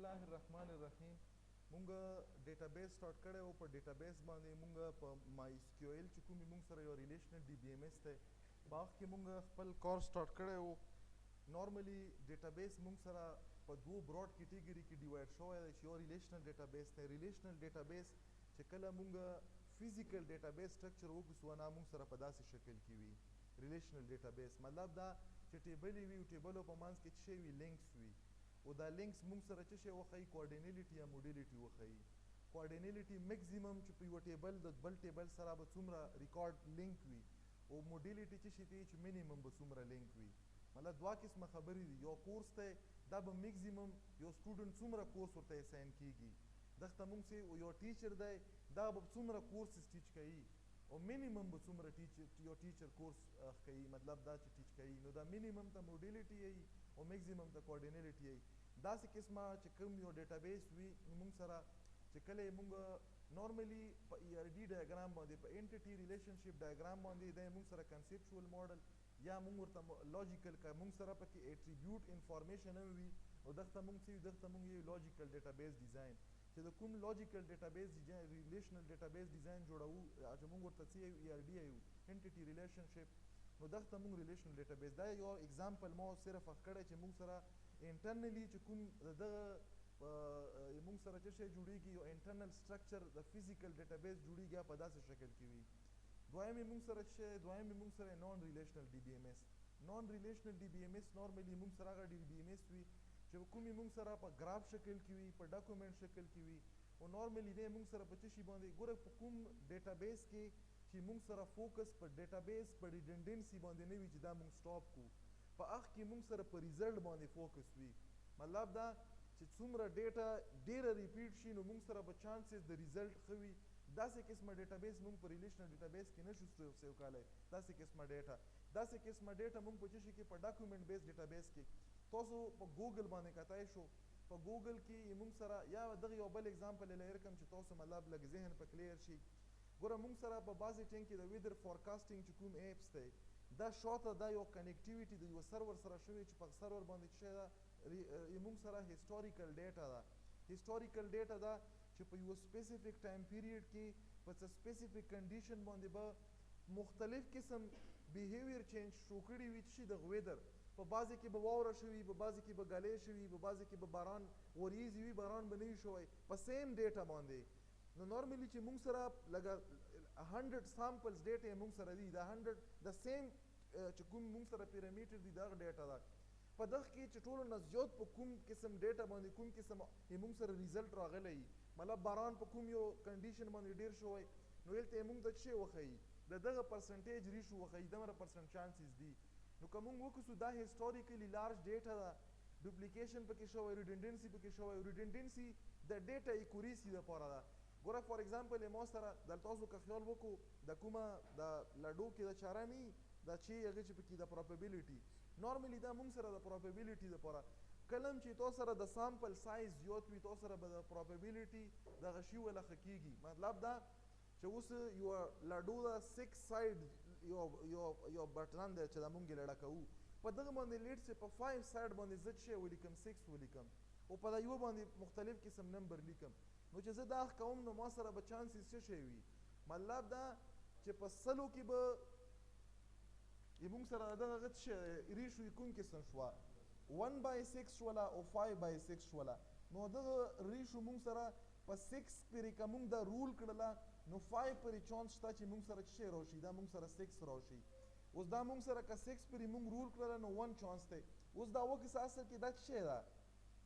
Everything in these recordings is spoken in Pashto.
الله الرحمن الرحیم مونږ ډیټابیس سٹارټ کړی و په ډیټابیس باندې مونږ په MySQL چې کوم مونږ سره یو ریلیشنل DBMS دی په هغه کې مونږ خپل کورس سٹارټ کړی و نارملی ډیټابیس مونږ سره په دوه براډ کیټیګري کې ډیوایډ شوی دی چې یو ریلیشنل ډیټابیس دی ریلیشنل ډیټابیس چې کله مونږ فزیکل ډیټابیس سټرکچر وګورو نه مونږ سره په داسې شکل کې وي ریلیشنل ډیټابیس مطلب دا چې ټیبل وي او ټیبلو په منځ کې څه وي لینکس وي او دا لینکس مونږ سره څه شی وښیي کوارډینیلیټي یا موډیلیټي وښیي کوارډینیلیټي میکزیمم چې په یو ټیبل د بل ټیبل سره به څومره ریکارډ لینک وي او موډیلیټي څه شي دی چې مینیمم به څومره لینک وي مطلب دوه قسمه خبرې دي یو کورس دی دا به میکزیمم یو سټوډنټ څومره کورس ورته اساین کیږي دغه مونږ چې یو ټیچر دی دا به څومره کورسز ټیچ کوي او مینیمم به څومره یو ټیچر کورس کوي مطلب دا چې ټیچ کوي نو دا مینیمم ته موډیلیټي وي او میکزیمم ته کوارډینیلیټي وي داسې قسمه چې کوم یو ډیټابیس وي نو مونږ سره چې کله مونږ نارملی په ERD ډایګرام باندې په انټیټي ریلیشنشپ ډایګرام باندې د مونږ سره کنسپچوال موډل یا مونږ ورته لاجیکل کا مونږ سره پکې اټریبیوټ انفارمیشن هم وي او دغه مونږ یو لاجیکل ډیټابیس ډیزاین چې د کوم لاجیکل ډیټابیس ډیزاین ریلیشنل ډیټابیس ډیزاین جوړو چې مونږ ورته څه ERD یو انټیټي ریلیشنشپ نو دغه مونږ ریلیشنل ډیټابیس دا یو اگزامپل مو صرف کړی چې مونږ سره انټرنلی چې کوم دغه مونږ سره چې شی جوړیږي یو انټرنل سټرکچر د فزیکل ډیټابیس جوړیږي په داسې شکل کې وي دویم مونږ سره نون ریلیشنل DBMS نون ریلیشنل DBMS نارملی مونږ سره هغه DBMS وي چې کومې مونږ سره په ګراف شکل کې وي په ډاکومنټ شکل کې وي او نارملی دی مونږ سره په څه شي باندې ګوره په کوم ډیټابیس کې چې مونږ سره فوکس په ډیټابیس په ریډنډنسي باندې نه وي چې دا مونږ سټاپ کو په هغه کې مونږ سره په ریزلټ باندې فوکس وي مطلب دا چې څومره ډیټا ډیره ریپیټ شي نو مونږ سره به چانسز د ریزلټ ښه وي داسې قسمه ډیټابیس مونږ په ریلیشنل ډیټابیس کې نشو سیو کولی داسې قسمه ډیټا مونږ په څه شي کې په ډاکومنټ بیس ډیټابیس کې تاسو په ګوګل باندې کتای شو په ګوګل کې مونږ سره یا دغه یو بل اگزامپل لري کوم چې تاسو مطلب لږ ذهن په کلیر شي ګوره مونږ سره په بعضې ټیم کې د ویدر فورکاسټینګ چې کوم ایپس دی دا شاته دا یو کنیکټیویټي د یو سرور سره شوی چې په سرور باندې څه ده مونږ سره هیسټوریکل ډیټا ده هیسټوریکل ډیټا ده چې په یو سپیسیفیک ټایم پیریډ کې په څه سپیسیفیک کنډیشن باندې به مختلف قسم بیهیویر چینج شو کړي وي چې د ویدر په بعضې کې به واوره شوي په بعضې کې به ګلې شوي په بعضې کې به باران وریځې وي باران به نه وي شوی په سیم ډیټا باندې نو نارملی چې مونږ سره لږه 100 سامپلز ډیټا یې مونږ سره دي دا 100 د سیم چې کوم مونږ سره پیرامیټر دي دغه ډیټا ده په دغه کې چې ټولو نه زیات په کوم قسم ډیټا باندې کوم قسم مونږ سره ریزلټ راغلی مطلب باران په کوم یو کنډیشن باندې ډیر شوی نو هلته یې مونږ ته څه وښیي د دغه پرسنټیج ریشو وښیي دومره پرسنټ چانسز دي نو که مونږ وکړو دا هیسټوریکلی لارج ډیټا ده ډوپلیکیشن پکې شوی ریډنډنسي پکې شوی ریډنډنسي د ډیټا ایکوریسي دپاره ده ګوره فار ایگزامپل ما سره د تاسو که خیال وکړو د کومه د لډو کې د چاره نه دا چې هغه چې پکې د پروبیبلیټي نارملی دا مونږ سره د پروبیبلیټي دپاره کلم چې تاسو سره د سامپل سایز زیات وي تاسو سره به د پروبیبلیټي دغه شي ولخه کیږي مطلب دا چې اوس یو لډو د 6 ساید یو بټن دی چې دا مونږ لړه کوو په دغه باندې لیټ چې په 5 ساید باندې زه څه ولیکم 6 ولیکم او په دا یو باندې مختلف قسم نمبر لیکم نو چې زه دا کوم نو ما سره به چانسز څه شی وي مطلب دا چې په سلو کې به مونږ سره دغه څه ریشو کوم قسم شوه 1/6 شوله او 5/6 شوله نو دغه ریشو مونږ سره په 6 پرې که مونږ دا رول کړله نو 5 پرې چانس شته چې مونږ سره څه راشي دا مونږ سره 6 راشي اوس دا مونږ سره که 6 پرې مونږ رول کړله نو 1 چانس دی اوس دا وکړه اصل کې دا څه ده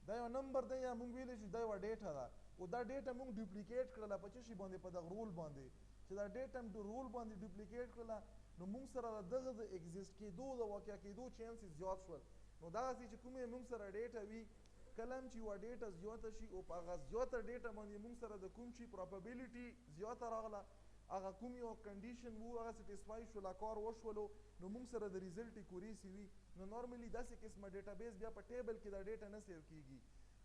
دا یو نمبر دی یا مونږ ویلی شو دا یوه ډیټا ده او دا ډیټا مونږ ډوپلیکیټ کړله په څه شي باندې په دغه رول باندې چې دا ډیټا رول باندې ډوپلیکیټ کړله نو مونږ سره دغه د ایگزیسټ کېدو د واقع کېدو چانسز زیات شول نو دغسې چې کومې مونږ سره ډیټا وي کله هم چې یوه ډیټا زیاته شي او په هغه زیاته ډیټا باندې مونږ سره د کوم شي پروبیبلیټي زیاته راغله هغه کوم یو کنډیشن وو هغه سټیسفای شوله کار وشولو نو مونږ سره د ریزلټ ایکوریسي وي نو نارملی داسې قسمه ډیټابیس بیا په ټیبل کې دا ډیټا نه سیو کیږي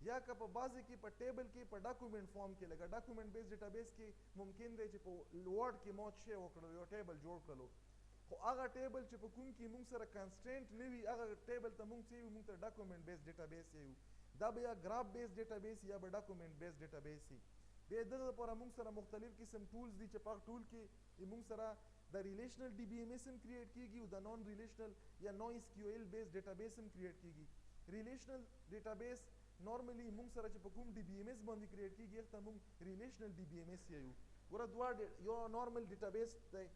یا که په بعضې کې په ټیبل کې په ډاکومنټ فارم کې لکه ډاکومنټ بیس ډیټابیس کې ممکن دی چې په ورډ کې ما څه وکړلو یو ټیبل جوړ کړلو خو هغه ټیبل چې په کوم کې مونږ سره کنسټرینټ نه وي هغه ټیبل ته مونږ څه یو مونږ ته ډاکومنټ بیس ډیټابیس یو دا به یا ګراف بیس ډیټابیس یا به ډاکومنټ بیس ډیټابیس وي. بیا دغه لپاره موږ سره مختلف قسم ټولز دي چې په هغه ټول کې موږ سره د ریلیشنل ډي بی ایم ایس هم کریټ کیږي او د نان ریلیشنل یا نو اس کیو ایل بیس ډیټابیس هم کریټ کیږي. ریلیشنل ډیټابیس نارملی موږ سره چې په کوم ډي بی ایم ایس باندې کریټ کیږي هغه ته موږ ریلیشنل ډي بی ایم ایس یو. ګوره دوه یو نارمل ډیټابیس دی.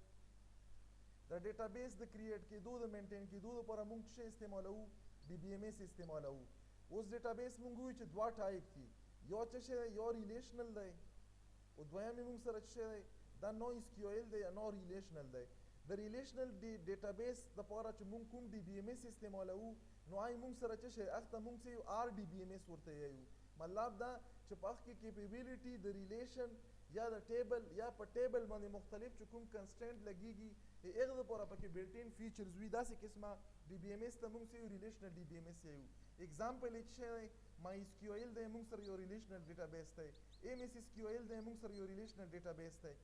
د ډیټابیس د کریټ کېدو د مینټین کېدو لپاره موږ څه استعمالوو؟ ډي بی ایم ایس استعمالوو. اوس ډیټابیس موږ وایو چې دوه ټایپ دي، یو څه شی دی، یو ریلیشنل دی او دویم موږ سره څه شی دی، دا نو اس کیو ایل دی یا نو ریلیشنل دی. د ریلیشنل ډیټابیس لپاره چې موږ کوم ډي بی ایم ایس استعمالوو نو آی موږ سره څه شی هغه ته موږ څه آر ډي بی ایم ایس ورته یو. مطلب دا چې په هغه کې کیپیبیلیټي د ریلیشن یا د ټیبل یا په ټیبل باندې مختلف چې کوم کنسټنټ لګیږي هغه لپاره پکې بلټین فیچرز وي. داسې قسمه ډي بی ایم ایس ته موږ څه ریلیشنل ډي بی ایم ایس یو. اگزامپل یې څه دی؟ MySQL دی موږ سره یو ریلیشنل ډیټابیس دی. MySQL دی موږ سره یو ریلیشنل ډیټابیس دی.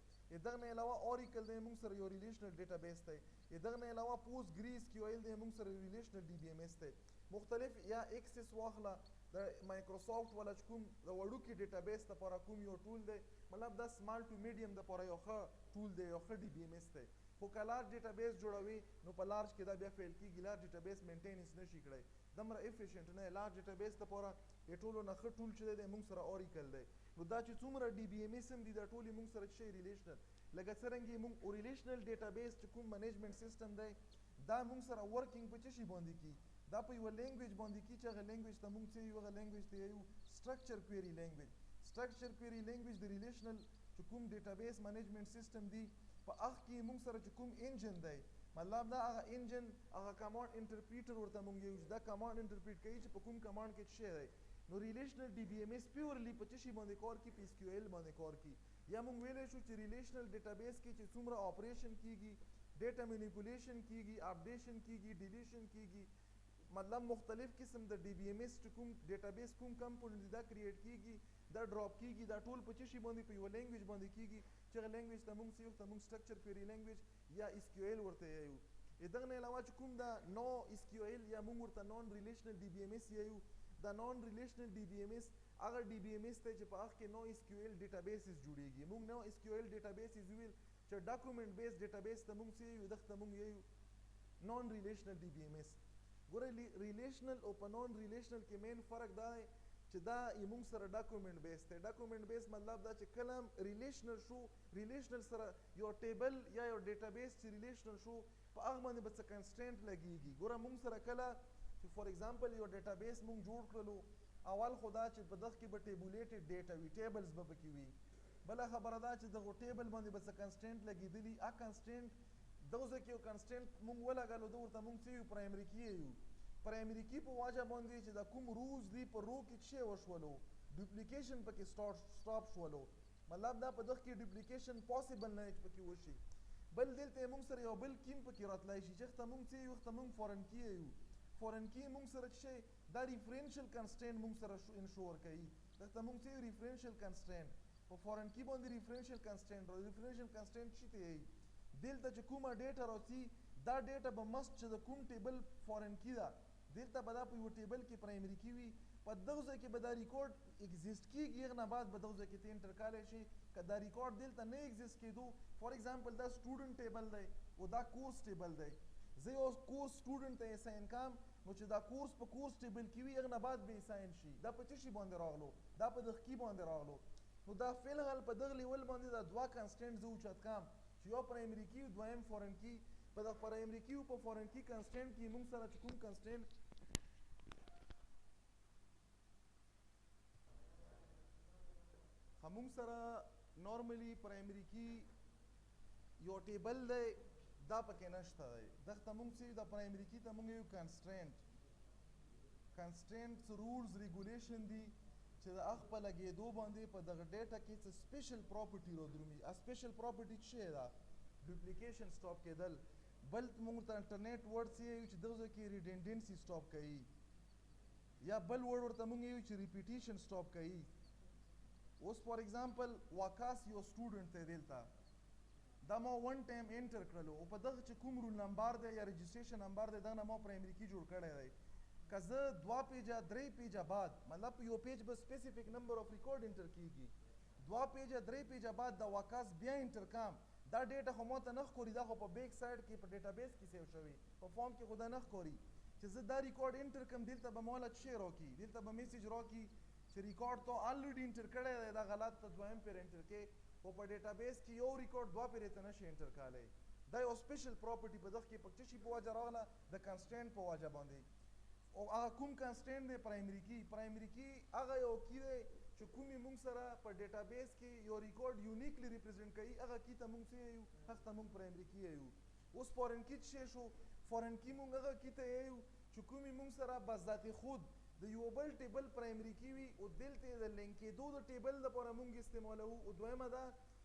دغه نه علاوه اوریکل دی موږ سره یو ریلیشنل ډیټابیس دی. دغه نه علاوه Postgre SQL دی موږ سره ریلیشنل ډي بی ایم ایس دی. مختلف یا ایکسس واخله د مایکروسافټ ولا چې کوم د وړوکي ډیټابیس لپاره کوم یو ټول دی، مطلب دا سمال ټو میډیم لپاره یو ښه ټول دی، یو ښه ډي بی ایم ایس دی. خو که لارج ډیټابیس جوړوي نو په لارج کې دا بیا فیل کېږي، لارج ډیټابیس مینټیننس نشي کړی، دومره افیشینټ نه. لارج ډیټابیس لپاره د ټولو نه ښه ټول چې دی موږ سره اوریکل دی. نو دا چې څومره ډي بی ایم ایس هم دي دا ټول موږ سره چې ریلیشنل، لکه څرنګه موږ ریلیشنل ډیټابیس چې کوم منیجمنت سیستم دی دا موږ سره ورکینګ په څه شي باندې کی؟ دا په یو لینګویج باندې کی چې هغه لینګویج ته موږ څه یو، هغه لینګویج ته یو سټرکچر کویری لینګویج. سټرکچر کویری لینګویج د ریلیشنل چې کوم ډیټابیس منیجمنت سیستم دی په هغه کې موږ سره چې کوم انجن دی، مطلب دا هغه انجن هغه کمانډ انټرپریټر ورته موږ یو دا کمانډ انټرپریټ کوي چې په کوم کمانډ کې څه دی. نو ریلیشنل ډي بی ایم ایس پیورلی په څه شي باندې کار کوي؟ په اس کیو ایل باندې کار کوي. یا موږ ویلی شو چې ریلیشنل ډیټابیس کې چې څومره اپریشن کیږي، ډیټا مینیپولیشن کیږي، اپډیشن کیږي، ډیلیشن کیږي، مطلب مختلف قسم د ډي بی ایم ایس چې کوم ډیټابیس کوم کمپوننټ دا کریټ کیږي، دا ډراپ کیږي، دا ټول په څه شي باندې؟ په یو لینګویج باندې کیږي چې هغه لینګویج ته موږ څه ته موږ سټرکچر کویری لینګویج یا اس کیو ایل ورته یو. دغه نه علاوه چې کوم دا نو اس کیو ایل یا موږ ورته نان ریلیشنل ډي بی ایم ایس یو، دا نان ریلیشنل ډي بی ایم ایس هغه ډي بی ایم ایس ته چې په هغه کې نو اس کیو ایل ډیټابیسز جوړیږي. موږ نو اس کیو ایل ډیټابیسز ویل چې ډاکومنټ بیس ډیټابیس ته موږ څه یو، دغه ته موږ یو نان ریلیشنل ډي بی ایم ایس. ګوره ریلیشنل او په نان ریلیشنل کې مین فرق دا دی چې دا موږ سره ډاکومنټ بیس دی. ډاکومنټ بیس مطلب دا چې کله ریلیشنل شو، ریلیشنل سره یو ټیبل یا یو ډیټابیس چې ریلیشنل شو په هغه باندې به څه کنسټنټ لګیږي. ګوره موږ سره کله چې فار ایگزامپل یو ډیټابیس موږ جوړ کړلو، اول خو دا چې په دغه کې به ټیبولیټډ ډیټا وي، ټیبلز به پکې وي. بله خبره دا چې دغه ټیبل باندې به څه کنسټنټ لګېدلي، هغه کنسټنټ دغه ځای کې یو کنسټنټ موږ ولګلو، ده ورته موږ څه یو؟ پرایمري کی یو. پرایمري کی په وجه باندې چې دا کوم روز دي په رو کې څه وشولو، ډوپلیکیشن پکې سټاپ شولو، مطلب دا په دغه کې ډوپلیکیشن پاسبل نه چې پکې وشي. بل دلته موږ سره یو بل کیم پکې راتلی شي چې ته موږ څه یو، ته موږ فورن کی یو. فورن کی موږ سره څه دا ریفرنشل کنسټنټ موږ سره انشور کوي، دغه ته موږ څه یو؟ ریفرنشل کنسټنټ. په فورن کی باندې ریفرنشل کنسټنټ او ریفرنشل کنسټنټ څه ته یي؟ دلته چې کومه ډیټا راځي دا ډیټا به مست چې د کوم ټیبل فورن کی ده دلته به دا په یو ټیبل کې پرایمري کی وي، په دغه ځای کې به دا ریکارډ ایگزیسټ کیږي، هغه نه بعد به دغه ځای کې ته انټر کولی شي. که دا ریکارډ دلته نه ایگزیسټ کېدو، فار ایگزامپل دا سټوډنټ ټیبل دی او دا کورس ټیبل دی، زه یو کورس سټوډنټ ته اساین کړم نو چې دا کورس په کورس ټیبل کې وي هغه نه بعد به اساین شي. دا په څه شي باندې راغلو؟ دا په دغه کی باندې راغلو. نو دا فی الحال په دغه لیول باندې دا دوه کنسټنټ زه اوچت کړم چې یو پرایمري کی او دویم فورن کی. په دغه پرایمري کی او په فورن کی کنسټنټ کې موږ سره چې کوم کنسټنټ همون سره نارملی پرایمری کی یو ټیبل دی دا پکې نشته دی، دغه ته موږ څه د پرایمری کی ته موږ یو کنسټرینټ رولز ریګولیشن دي چې د هغه په لګېدو باندې په دغه ډیټا کې څه سپیشل پراپرټي رادرومي. سپیشل پراپرټي څه ده؟ ډوپلیکیشن سټاپ کېدل. بل موږ ته انټرنیټ ورډ څه یو چې دغه کې ریډنډنسي سټاپ کوي، یا بل ورډ ورته موږ یو چې ریپیټیشن سټاپ کوي. اوس فار ایگزامپل واکاس یو سټوډنټ دی دلته دا ما ون ټایم انټر کړلو او په دغه چې کوم رول نمبر دی یا رجسټریشن نمبر دی دغه نه ما پرایمري کی جوړ کړی دی. که زه 2 پیجه 3 پیجه بعد مطلب په یو پیج به سپیسیفیک نمبر اف ریکارډ انټر کیږي 2 پیجه 3 پیجه بعد د واکاس بیا انټر کام دا ډیټا خو ماته نه ښکاري دا خو په بیک سایډ کې په ډیټابیس کې سیو شوی په فارم کې خو دا نه ښکاري چې زه دا ریکارډ انټر کړم دلته به مولا څه راکړي دلته به میسج راکړي چې ریکارډ تو الریډي انټر کړی دی دا غلط ته دویم پیر انټر کې خو په ډیټابیس کې یو ریکارډ 2 پیرې ته نشي انټر کولی دا یو سپیشل پراپرټي په دغه کې په څه شي په وجه راغله د کنسټینټ په وجه باندې او هغه کوم کنسټینټ دی پرایمري کی هغه یو کی دی چې کومې موږ سره په ډیټابیس کې یو ریکارډ یونیکلی ریپرزینټ کوي هغه کی ته موږ څه یو هغه ته موږ پرایمري کی یو اوس فورن کی څه شو فورن کی موږ هغه کی ته یو چې کومې موږ سره بذات خود د یو بل ټیبل پرایمري کی وي او دلته د لینک کېدو د ټیبل لپاره موږ استعمالوو او دویمه دا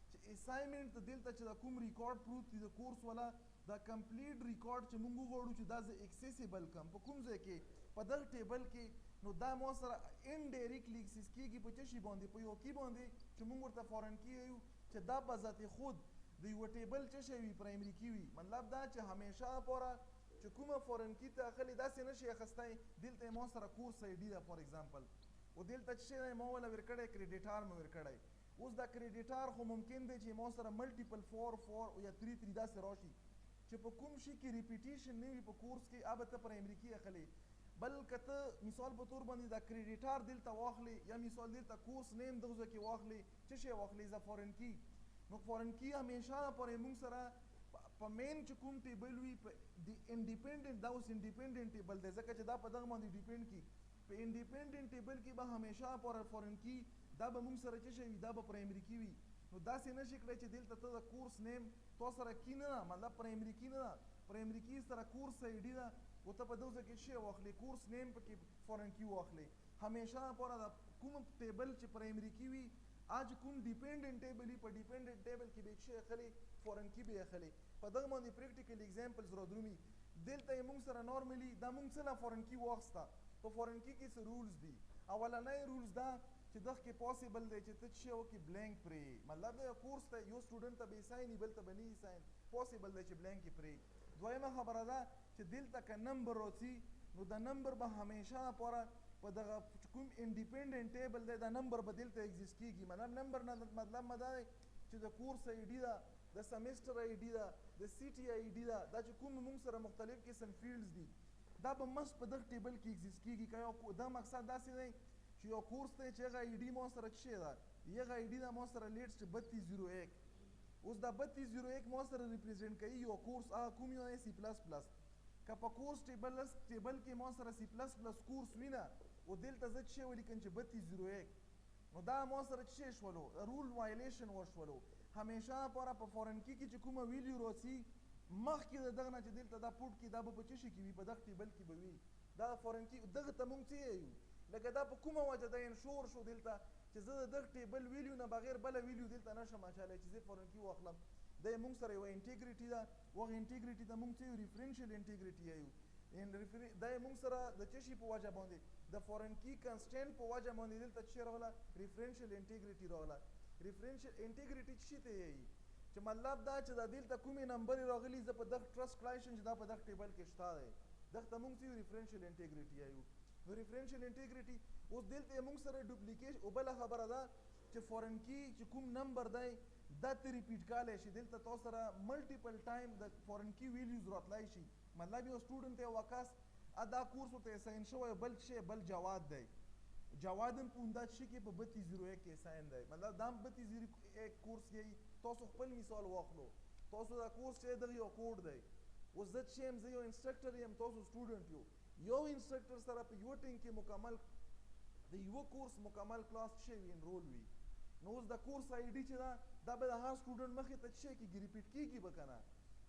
چې اسایمنټ دلته چې د کوم ریکارډ پروت دی د کورس والا دا کمپلیټ ریکارډ چې موږ وغواړو چې دا زه اکسیسیبل کم په کوم ځای کې په دغه ټیبل کې نو دا مو سره انډایرکټلی اکسس کیږي په څه شي باندې په یو کی باندې چې موږ ورته فورن کی یو چې دا په ذات خود د یو ټیبل څه شي وي پرایمري کی وي مطلب دا چې همیشه لپاره چې کومه فورن کی ته اخلي داسې نشي اخستی دلته مو سره کورس آی ډي ده فار ایگزامپل او دلته چې دی مو ولا ورکړی کریډیټار مو ورکړی اوس دا کریډیټار خو ممکن دی چې مو سره ملټیپل 4 یا 3 داسې راشي چې په کوم شي کې ریپیټیشن نه وي په کورس کې اب ته پرایمري کی اخلي بل کته مثال په تور باندې دا کریډیټار دلته واخلي یا مثال دلته کورس نیم دغه کې واخلي چې شي واخلي ز فورن کی نو فورن کی همیشه پرې موږ سره په مین چې کوم ټیبل وي په دی انډیپندنت دا اوس انډیپندنت ټیبل دی ځکه چې دا په دغه باندې ډیپند کی په انډیپندنت ټیبل کې به همیشه پر فورن کی دا به موږ سره چې شي دا به پرایمري کی وي نو داسې نشي کړی چې دلته ته د کورس نیم تو سره کی نه مطلب پرایمري کی نه پرایمري کی سره کورس آی ډي دا او ته په دغه کې شی واخلي کورس نیم پکې فورن کی واخلي همیشه پر دا کوم ټیبل چې پرایمري کی وي اج کوم ډیپندنت ټیبل په ډیپندنت ټیبل کې به شي اخلي فورن کی به اخلي په دغه باندې پریکټیکل ایگزامپلز را درومي دلته موږ سره نورمالي دا موږ سره فورن کی واخسته په فورن کی کې څه رولز دي اولنۍ رولز دا چې دغه کې پاسبل دی چې ته څه وکي بلانک پرې مطلب دا کورس ته یو سټوډنټ ته به ساين بل ته بني ساين پاسبل دی چې بلانک پرې دویمه خبره ده چې دلته ک نمبر راځي نو دا نمبر به همیشه لپاره په دغه کوم انډیپندنت ټیبل دی دا نمبر به دلته ایگزیست کیږي مطلب نمبر نه مطلب مدا چې د کورس آی ډي دا د سیمستر آی ډي دا د سی ټي آی ډي دا چې کوم موږ سره مختلف قسم فیلډز دي دا به مس په دغه ټیبل کې ایگزیست کیږي که دا مقصد داسې دی چې یو کورس ته چې هغه آی ډي مو سره څه ده یغه آی ډي دا مو سره لیټس 3201 اوس دا 3201 مو سره ریپرزینټ کوي یو کورس هغه کوم یو سی پلس پلس که په کورس ټیبل کې مو سره سی پلس پلس کورس وینه او دلته زه څه ولیکم چې 3201 نو دا مو سره څه شولو رول وایلیشن وشولو همیشه لپاره په فورن کی کې چې کومه ویلیو راځي مخکې دغه نه چې دلته دا پوټ کې دا به په څه شي کې وي په دغه ټیبل کې به وي دا فورن کی دغه ته مونږ څه یو لکه دا په کومه وجه دا انشور شو دلته چې زه د دغه ټیبل ویلیو نه بغیر بل ویلیو دلته نشم اچولی چې زه فورن کی واخلم دا مونږ سره یو انټیګریټي ده وغه انټیګریټي ته مونږ څه یو ریفرنشل انټیګریټي یو دا مونږ سره د څه شي په وجه باندې د فورن کی کنسټنټ په وجه باندې دلته څه راغله ریفرنشل انټیګریټي راغله ریفرنشل انټیګریټي څه ته یی چې مطلب دا چې د دلته کومې نمبر راغلی ز په دغه ټرست کلایشن چې دا په دغه ټیبل کې شته دی دغه مونږ څه ریفرنشل انټیګریټي یو نو ریفرنشل انټیګریټي اوس دلته مونږ سره ډوپلیکیشن او بل خبره ده چې فورن کی چې کوم نمبر دی دا ته ریپیټ کاله شي دلته تاسو سره ملټیپل ټایم د فورن کی ویلیوز راتلای شي مطلب یو سټوډنټ یو وکاس ادا کورس ته ساين شوی بل شي بل جواد دی جوادم پوندا شي کې په 3201 کې ساين دی مطلب دا 3201 کورس یې تاسو خپل مثال واخلو تاسو دا کورس چې د یو کوډ دی او زه چې هم زه یو انسټرکټر یم تاسو سټوډنټ یو انسټرکټر سره په یو ټینګ کې مکمل د یو کورس مکمل کلاس شي انرول وي نو اوس د کورس آی ډي چې دا به د هر سټوډنټ مخې ته څه کېږي ریپیټ کېږي به که نه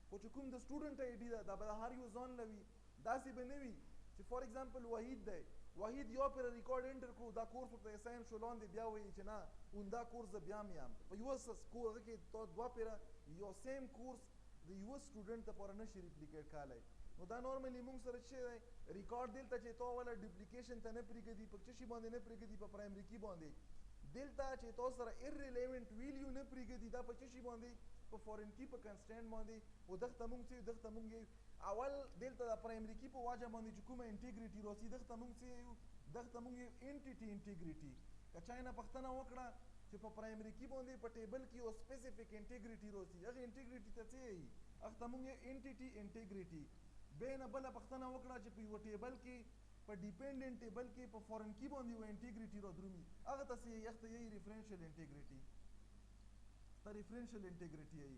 خو چې کوم د سټوډنټ آی ډي ده دا به د هر یو ځان لوي داسې به نه وي چې فار ایگزامپل وحید دی وحید یو پر ریکارډ انټر کړو دا کورس ورته اساین شو لاندې بیا وایي چې نه اون دا کورس زه بیا یم په یوه هغه کې تا دوه پیره یو سیم کورس د یوه سټوډنټ لپاره نشي ریپلیکیټ کولی نو دا نورمالي موږ سره څه دی ریکارډ دلته چې تا ولا ډوپلیکیشن ته نه پرېږدي په څه شي باندې نه پرېږدي په پرایمري کی باندې دلته چې تاسو سره ایرریلیونټ ویلیو نه پرېږدي دا په څه شي باندې په فورن کی په کنسټنټ باندې او دغه ته موږ چې دغه ته موږ اول دلته د پرایمري کی په واجه باندې چې کومه انټیګریټي راسي دغه مونږ څه یو دغه مونږ انټیټي انټیګریټي که چا نه پښتنه وکړه چې په پرایمري کی باندې په ټیبل کې یو سپیسیفیک انټیګریټي راسي هغه انټیګریټي ته څه یي هغه مونږ انټیټي انټیګریټي به نه بل پښتنه وکړه چې په یو ټیبل کې په ډیپندنت ټیبل کې په فورن کی باندې یو انټیګریټي را درومي هغه ته څه یخته یي ریفرنشل انټیګریټي ته ریفرنشل انټیګریټي یي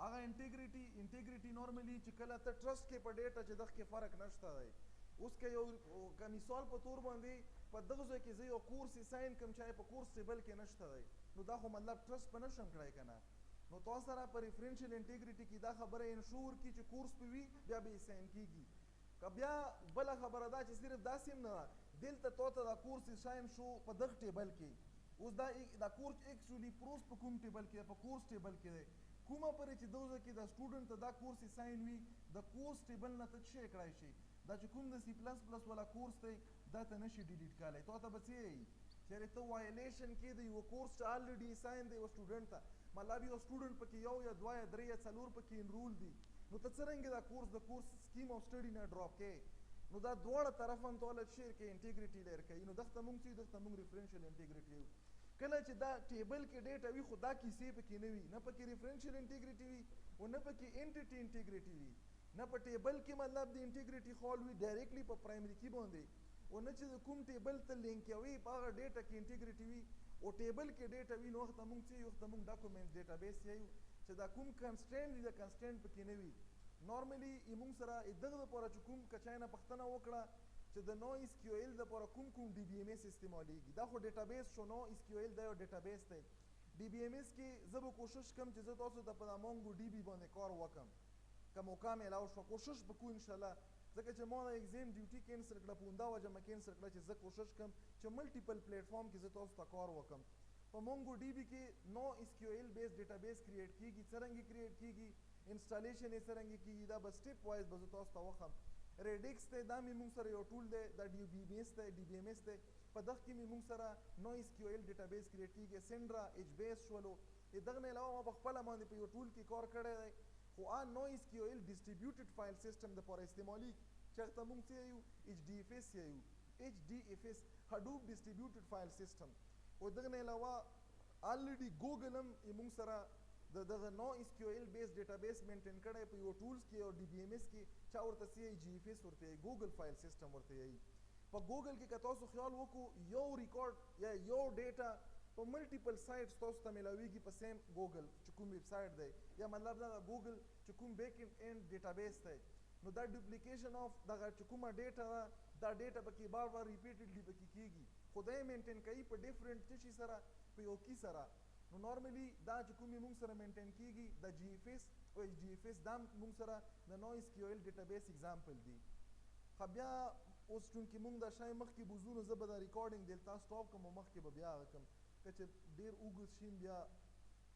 هغه انټیګریټي نورمالي چې کله ته ټرست کې په ډیټا چې دغه کې فرق نشته دی اوس که یو که مثال په تور باندې په دغه ځای کې زه یو کورس ساین کوم چې په کورس ټیبل کې نشته دی نو دا خو مطلب ټرست په نشم کړی که نه نو تاسو سره په ریفرنشل انټیګریټي کې دا خبره انشور کی چې کورس په وي بیا به ساین کیږي که بیا بله خبره دا چې صرف داسې هم نه دلته تا ته دا کورس ساین شو په دغه ټیبل کې اوس دا کورس ایکچولی پروس په کوم ټیبل کې په کورس ټیبل کې دی کومه پرې چې دغه کې د سټوډنټ ته دا کورس ساین وي د کورس ټیبل نه ته څه کړای شي دا چې کوم د سی پلس پلس والا کورس دی دا ته نشي ډیلیټ کولی تا ته به څه یي چېرې ته وایلیشن کې د یو کورس چې الریډي ساین دی یو سټوډنټ ته مطلب یو سټوډنټ پکې یو یا دوه یا درې یا څلور پکې انرول دي نو ته څرنګه دا کورس د کورس سکیم آف سټډي نه ډراپ کې نو دا دواړه طرفه هم ته ولې شیر کې انټیګریټي لري کوي نو دغه مونږ چې دغه مونږ ریفرنشل انټیګریټي کله چې دا ټیبل کې ډیټا وي خو دا کیسې پکې نه وي نه پکې ریفرنشل انټیګریټي وي او نه پکې انټیټي انټیګریټي وي نه په ټیبل کې مطلب د انټیګریټي خال وي ډایرکټلی په پرایمري کی باندې او نه چې کوم ټیبل ته لینک وي په هغه ډیټا کې انټیګریټي وي او ټیبل کې ډیټا وي نو وخت مونږ چې وخت مونږ ډاکومنټ ډیټابیس یو چې دا کوم کنسټرینټ دي د کنسټرینټ پکې نه وي نورمالي مونږ سره دغه لپاره چې کوم کچاینه پښتنه وکړه چې د نو اس کیو ایل لپاره کوم ډي بی ام اس استعمالیږي دا خو ډیټابیس شو نو اس کیو ایل دا یو ډیټابیس دی ډي بی ام اس کې زه به کوشش کوم چې زه تاسو ته په مونګو ډي بي باندې کار وکم که موقع میلاو شو کوشش وکړو انشاءالله ځکه چې ما د ایگزام ډیوټي کینسل کړه په همدا وجه مې کینسل کړه چې زه کوشش کوم چې ملټیپل پلیټفارم کې زه تاسو ته کار وکم په مونګو ډي بي کې نو اس کیو ایل بیس ډیټابیس کریټ کیږي څرنګه کریټ کیږي انسټالیشن یې څرنګه کیږي دا به سټیپ وایز به زه تاسو ته وښیم ریډکس دی دا مې مونږ سره یو ټول دی دا ډي بی ام اس دی ډي بی ام اس دی په دغه کې مې مونږ سره نو اس کیو ایل ډیټابیس کریټ کیږي سینډرا ایچ بیس شولو دغه نه علاوه ما په خپله باندې په یو ټول کې کار کړی دی خو نو اس کیو ایل ډسټریبیوټډ فایل سیسټم دپاره استعمالي چې هغه ته مونږ څه یو ایچ ډي اف اس یو ایچ ډي اف اس هډوب ډسټریبیوټډ فایل سیسټم او دغه نه علاوه الریډي ګوګل هم مونږ سره دغه نو اس کیو ایل بیس ډیټابیس مینټین کړی په یو ټولز کې او ډي بی ام اس کې چا ورته سی جی اف اس ورته ګوګل فایل سیسټم ورته یي په ګوګل کې که تاسو خیال وکړو یو ریکارډ یا یو ډیټا په ملټیپل سایټس تاسو ته میلاویږي په سیم ګوګل چې کوم ویب سایټ دی یا مطلب دا ګوګل چې کوم بیک اینډ ډیټابیس دی نو دا ډوپلیکیشن اف دغه چې کومه ډیټا دا ډیټا پکې بار بار ریپیټډلی پکې کیږي خدای مینټین کوي په ډیفرنٹ شي سره په یو کی سره نو نورمالي دا چې کومې مونږ سره مینټین کیږي د جی اف اس او ایچ ډي اف اس دا مونږ سره د نو اس کیو ایل ډیټابیس اگزامپل دی خو بیا اوس چونکې مونږ دا شی مخکې بوزو نو زه به دا ریکارډینګ دلته سټاپ کوم او مخکې به بیا هغه کوم که چې ډېر اوږد شي بیا